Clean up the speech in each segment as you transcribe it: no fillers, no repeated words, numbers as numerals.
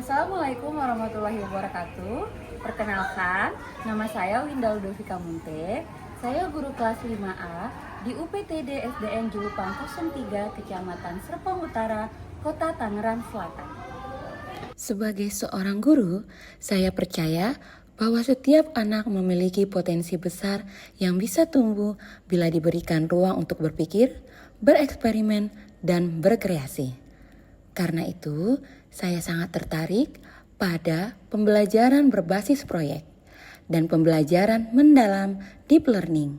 Assalamualaikum warahmatullahi wabarakatuh. Perkenalkan, nama saya Winda Ludovika Munte. Saya guru kelas 5A di UPTD SDN Julupang 03 Kecamatan Serpong Utara, Kota Tangerang Selatan. Sebagai seorang guru, saya percaya bahwa setiap anak memiliki potensi besar yang bisa tumbuh bila diberikan ruang untuk berpikir, bereksperimen, dan berkreasi. Karena itu, saya sangat tertarik pada pembelajaran berbasis proyek dan pembelajaran mendalam deep learning.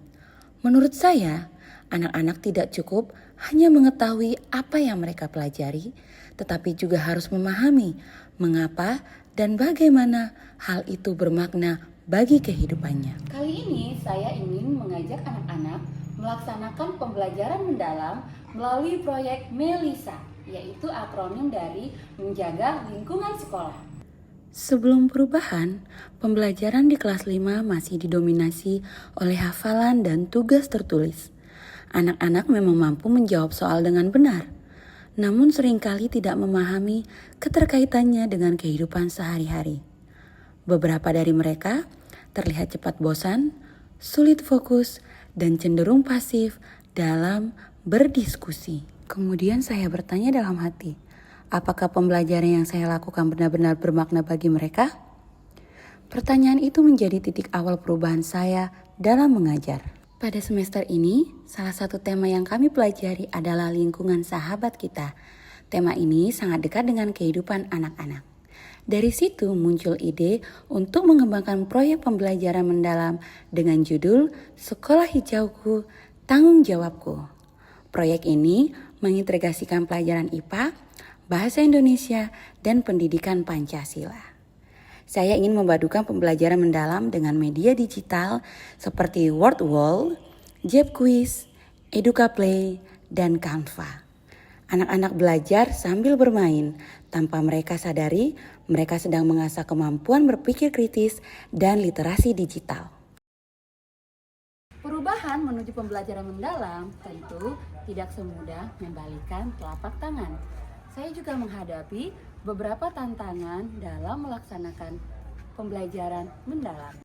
Menurut saya, anak-anak tidak cukup hanya mengetahui apa yang mereka pelajari, tetapi juga harus memahami mengapa dan bagaimana hal itu bermakna bagi kehidupannya. Kali ini saya ingin mengajak anak-anak melaksanakan pembelajaran mendalam melalui proyek MELISA, yaitu akronim dari Menjaga Lingkungan Sekolah. Sebelum perubahan, pembelajaran di kelas 5 masih didominasi oleh hafalan dan tugas tertulis. Anak-anak memang mampu menjawab soal dengan benar, namun seringkali tidak memahami keterkaitannya dengan kehidupan sehari-hari. Beberapa dari mereka terlihat cepat bosan, sulit fokus, dan cenderung pasif dalam berdiskusi. Kemudian saya bertanya dalam hati, apakah pembelajaran yang saya lakukan benar-benar bermakna bagi mereka? Pertanyaan itu menjadi titik awal perubahan saya dalam mengajar. Pada semester ini, salah satu tema yang kami pelajari adalah lingkungan sahabat kita. Tema ini sangat dekat dengan kehidupan anak-anak. Dari situ muncul ide untuk mengembangkan proyek pembelajaran mendalam dengan judul Sekolah Hijauku, Tanggung Jawabku. Proyek ini mengintegrasikan pelajaran IPA, Bahasa Indonesia, dan pendidikan Pancasila. Saya ingin memadukan pembelajaran mendalam dengan media digital seperti WordWall, JebQuiz, EducaPlay, dan Canva. Anak-anak belajar sambil bermain, tanpa mereka sadari mereka sedang mengasah kemampuan berpikir kritis dan literasi digital. Perubahan menuju pembelajaran mendalam tentu tidak semudah membalikan telapak tangan. Saya juga menghadapi beberapa tantangan dalam melaksanakan pembelajaran mendalam.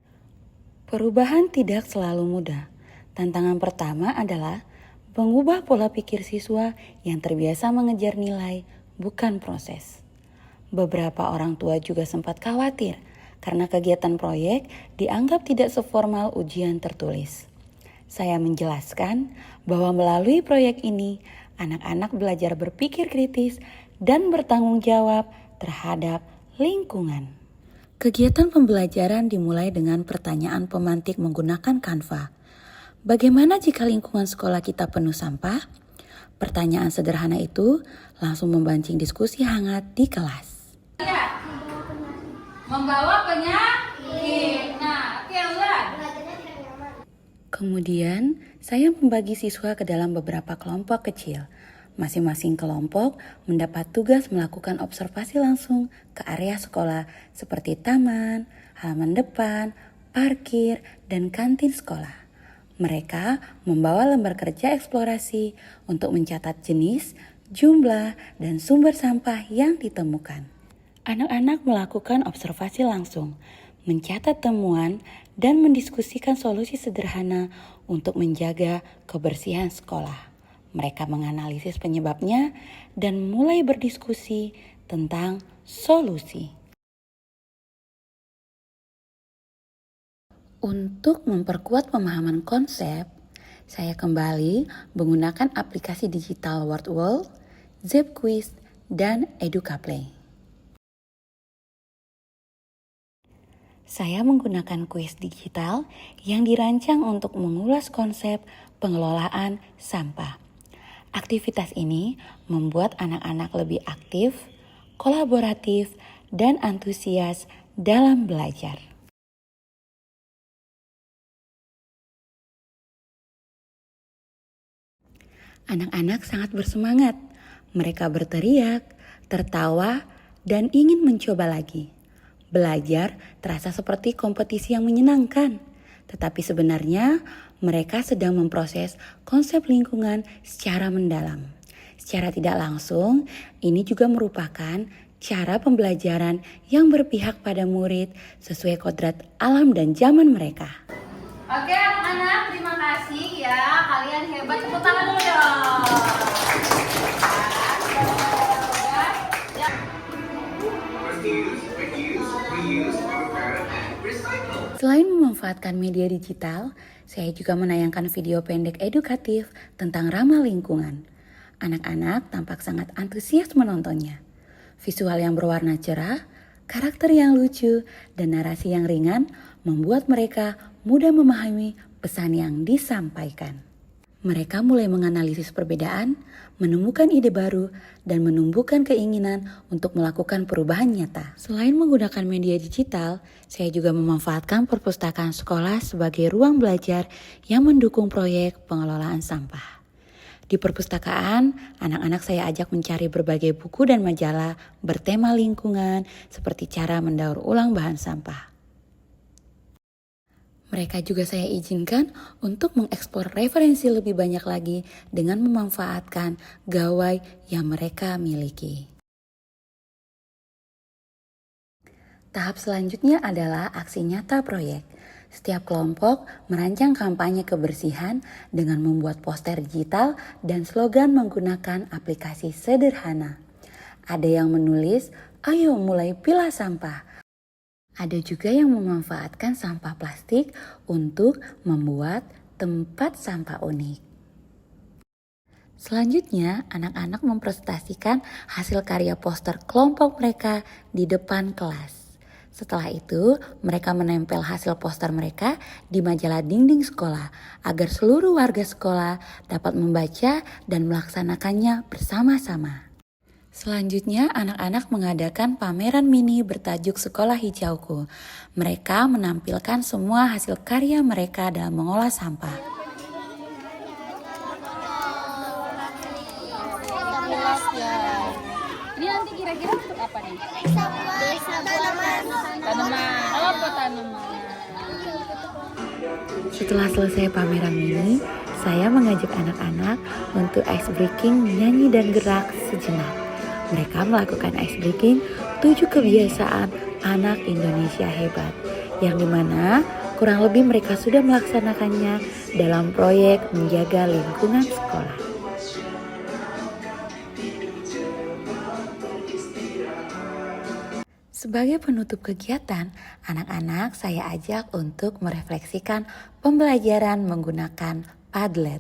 Perubahan tidak selalu mudah. Tantangan pertama adalah mengubah pola pikir siswa yang terbiasa mengejar nilai, bukan proses. Beberapa orang tua juga sempat khawatir karena kegiatan proyek dianggap tidak seformal ujian tertulis. Saya menjelaskan bahwa melalui proyek ini, anak-anak belajar berpikir kritis dan bertanggung jawab terhadap lingkungan. Kegiatan pembelajaran dimulai dengan pertanyaan pemantik menggunakan Canva. Bagaimana jika lingkungan sekolah kita penuh sampah? Pertanyaan sederhana itu langsung membancing diskusi hangat di kelas. Ya, membawa penyakit. Nah, oke, ulang. Kemudian, saya membagi siswa ke dalam beberapa kelompok kecil. Masing-masing kelompok mendapat tugas melakukan observasi langsung ke area sekolah seperti taman, halaman depan, parkir, dan kantin sekolah. Mereka membawa lembar kerja eksplorasi untuk mencatat jenis, jumlah, dan sumber sampah yang ditemukan. Anak-anak melakukan observasi langsung, mencatat temuan, dan mendiskusikan solusi sederhana untuk menjaga kebersihan sekolah. Mereka menganalisis penyebabnya dan mulai berdiskusi tentang solusi. Untuk memperkuat pemahaman konsep, saya kembali menggunakan aplikasi digital WordWall, JebQuiz, dan EducaPlay. Saya menggunakan kuis digital yang dirancang untuk mengulas konsep pengelolaan sampah. Aktivitas ini membuat anak-anak lebih aktif, kolaboratif, dan antusias dalam belajar. Anak-anak sangat bersemangat. Mereka berteriak, tertawa, dan ingin mencoba lagi. Belajar terasa seperti kompetisi yang menyenangkan, tetapi sebenarnya mereka sedang memproses konsep lingkungan secara mendalam. Secara tidak langsung, ini juga merupakan cara pembelajaran yang berpihak pada murid sesuai kodrat alam dan zaman mereka. Oke anak-anak, terima kasih ya. Kalian hebat, tepuk tangan dulu dong. Selain memanfaatkan media digital, saya juga menayangkan video pendek edukatif tentang ramah lingkungan. Anak-anak tampak sangat antusias menontonnya. Visual yang berwarna cerah, karakter yang lucu, dan narasi yang ringan membuat mereka mudah memahami pesan yang disampaikan. Mereka mulai menganalisis perbedaan, menemukan ide baru, dan menumbuhkan keinginan untuk melakukan perubahan nyata. Selain menggunakan media digital, saya juga memanfaatkan perpustakaan sekolah sebagai ruang belajar yang mendukung proyek pengelolaan sampah. Di perpustakaan, anak-anak saya ajak mencari berbagai buku dan majalah bertema lingkungan seperti cara mendaur ulang bahan sampah. Mereka juga saya izinkan untuk mengeksplor referensi lebih banyak lagi dengan memanfaatkan gawai yang mereka miliki. Tahap selanjutnya adalah aksi nyata proyek. Setiap kelompok merancang kampanye kebersihan dengan membuat poster digital dan slogan menggunakan aplikasi sederhana. Ada yang menulis, "Ayo mulai pilah sampah." Ada juga yang memanfaatkan sampah plastik untuk membuat tempat sampah unik. Selanjutnya, anak-anak mempresentasikan hasil karya poster kelompok mereka di depan kelas. Setelah itu, mereka menempel hasil poster mereka di majalah dinding sekolah agar seluruh warga sekolah dapat membaca dan melaksanakannya bersama-sama. Selanjutnya, anak-anak mengadakan pameran mini bertajuk Sekolah Hijauku. Mereka menampilkan semua hasil karya mereka dalam mengolah sampah. Ini nanti kira-kira untuk apa nih? Tanaman. Tanaman. Apa tanaman? Setelah selesai pameran mini, saya mengajak anak-anak untuk ice breaking, nyanyi dan gerak sejenak. Mereka melakukan ice breaking 7 kebiasaan anak Indonesia hebat, yang dimana kurang lebih mereka sudah melaksanakannya dalam proyek menjaga lingkungan sekolah. Sebagai penutup kegiatan, anak-anak saya ajak untuk merefleksikan pembelajaran menggunakan Padlet.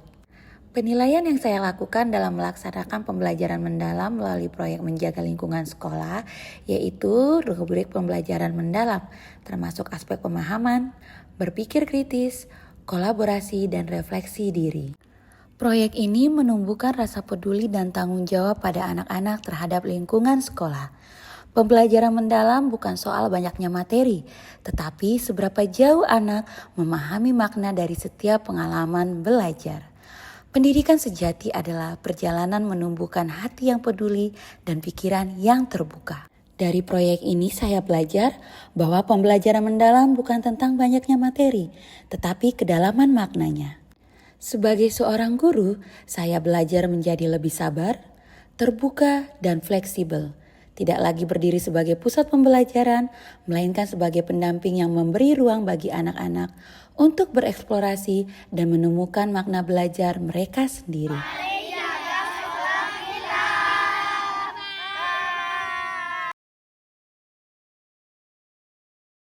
Penilaian yang saya lakukan dalam melaksanakan pembelajaran mendalam melalui proyek menjaga lingkungan sekolah yaitu rubrik pembelajaran mendalam, termasuk aspek pemahaman, berpikir kritis, kolaborasi, dan refleksi diri. Proyek ini menumbuhkan rasa peduli dan tanggung jawab pada anak-anak terhadap lingkungan sekolah. Pembelajaran mendalam bukan soal banyaknya materi, tetapi seberapa jauh anak memahami makna dari setiap pengalaman belajar. Pendidikan sejati adalah perjalanan menumbuhkan hati yang peduli dan pikiran yang terbuka. Dari proyek ini saya belajar bahwa pembelajaran mendalam bukan tentang banyaknya materi, tetapi kedalaman maknanya. Sebagai seorang guru, saya belajar menjadi lebih sabar, terbuka, dan fleksibel. Tidak lagi berdiri sebagai pusat pembelajaran, melainkan sebagai pendamping yang memberi ruang bagi anak-anak untuk bereksplorasi dan menemukan makna belajar mereka sendiri.